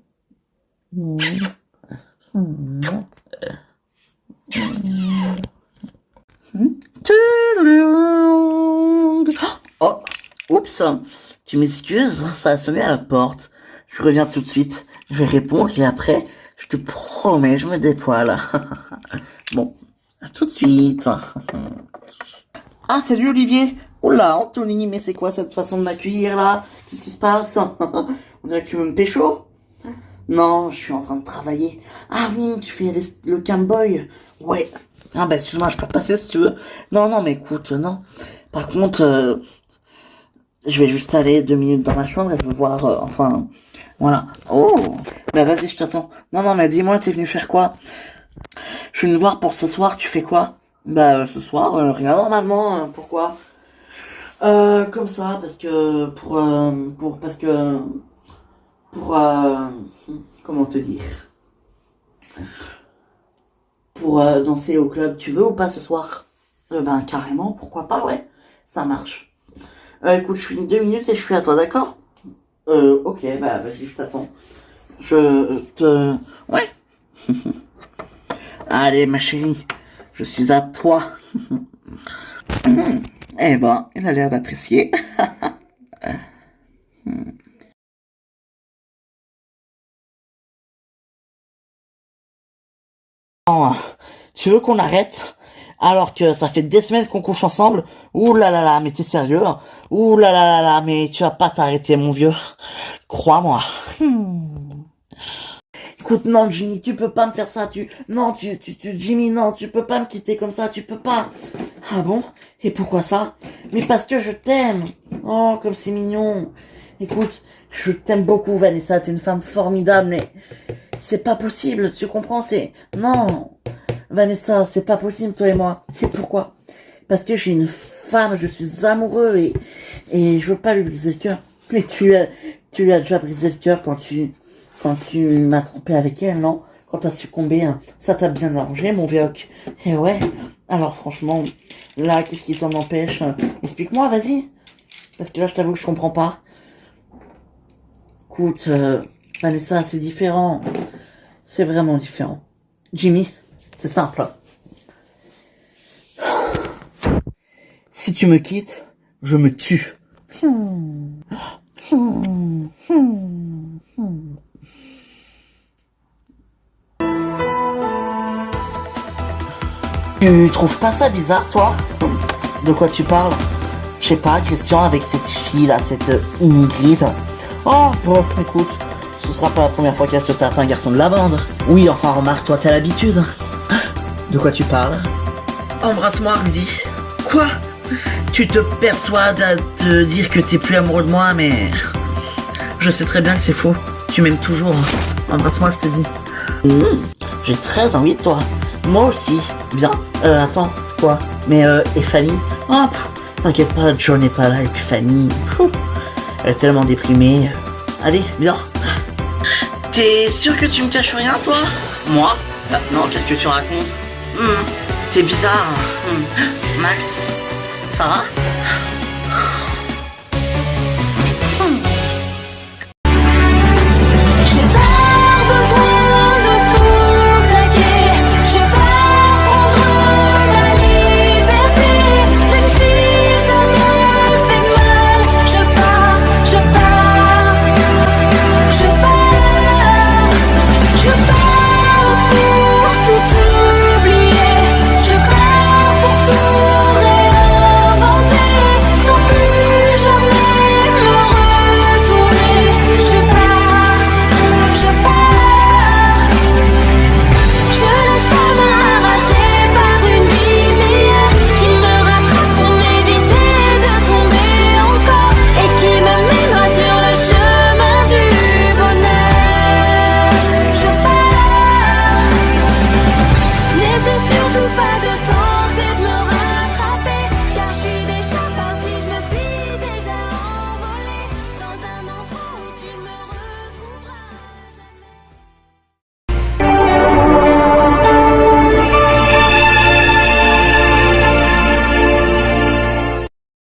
Oh, oups, tu m'excuses, ça a sonné à la porte. Je reviens tout de suite. Je vais répondre et après, Je te promets, je me dépoile. Bon, à tout de suite. Ah, salut Olivier. Oula, Anthony, mais c'est quoi cette façon de m'accueillir là? Qu'est-ce qui se passe? On dirait que tu veux me pécho? Non, je suis en train de travailler. Ah oui, tu fais le camboy. Ouais. Ah bah excuse-moi, je peux passer si tu veux. Non, mais écoute, non. Par contre, je vais juste aller 2 minutes dans ma chambre et je veux voir, enfin, voilà. Oh, bah vas-y, je t'attends. Non, mais dis-moi, t'es venu faire quoi? Je suis venu voir pour ce soir, tu fais quoi? Bah ce soir, rien normalement, pourquoi? Comme ça, parce que, comment te dire? Pour danser au club, tu veux ou pas ce soir? Ben carrément, pourquoi pas, ouais, ça marche. Écoute, je finis 2 minutes et je suis à toi, d'accord? Ok, bah vas-y, je t'attends. Ouais. Allez, ma chérie, je suis à toi. Eh ben, elle a l'air d'apprécier. Oh, tu veux qu'on arrête? Alors que ça fait des semaines qu'on couche ensemble? Ouh là là là, mais t'es sérieux? Ouh là là là là, mais tu vas pas t'arrêter, mon vieux. Crois-moi. Écoute, non, Jimmy, tu peux pas me faire ça, Jimmy, non, tu peux pas me quitter comme ça, tu peux pas. Ah bon? Et pourquoi ça? Mais parce que je t'aime. Oh, comme c'est mignon. Écoute, je t'aime beaucoup, Vanessa, t'es une femme formidable, mais c'est pas possible, tu comprends, non. Vanessa, c'est pas possible, toi et moi. Et pourquoi? Parce que j'ai une femme, je suis amoureux et je veux pas lui briser le cœur. Mais tu lui as déjà brisé le cœur quand tu m'as trompé avec elle, non? Quand t'as succombé, hein. Ça t'a bien arrangé, mon vieux. Et ouais. Alors franchement, là, qu'est-ce qui t'en empêche? Explique-moi, vas-y. Parce que là, je t'avoue que je comprends pas. Écoute, Vanessa, c'est différent. C'est vraiment différent. Jimmy, c'est simple. Si tu me quittes, je me tue. Tu trouves pas ça bizarre, toi? De quoi tu parles? Je sais pas, Christian, avec cette fille là, cette Ingrid. Oh, bon, écoute, ce sera pas la première fois qu'elle se tape un garçon de la bande. Oui, enfin, remarque, toi, t'as l'habitude. De quoi tu parles? Embrasse-moi, Rudy. Quoi? Tu te persuades à te dire que t'es plus amoureux de moi, mais je sais très bien que c'est faux. Tu m'aimes toujours. Embrasse-moi, je te dis. J'ai très envie de toi. Moi aussi. Bien. Attends, quoi? Mais et Fanny? Oh, t'inquiète pas, John n'est pas là, et puis Fanny, elle est tellement déprimée. Allez, viens. T'es sûr que tu me caches rien, toi? Moi? Non, qu'est-ce que tu racontes? T'es bizarre. Max, ça va?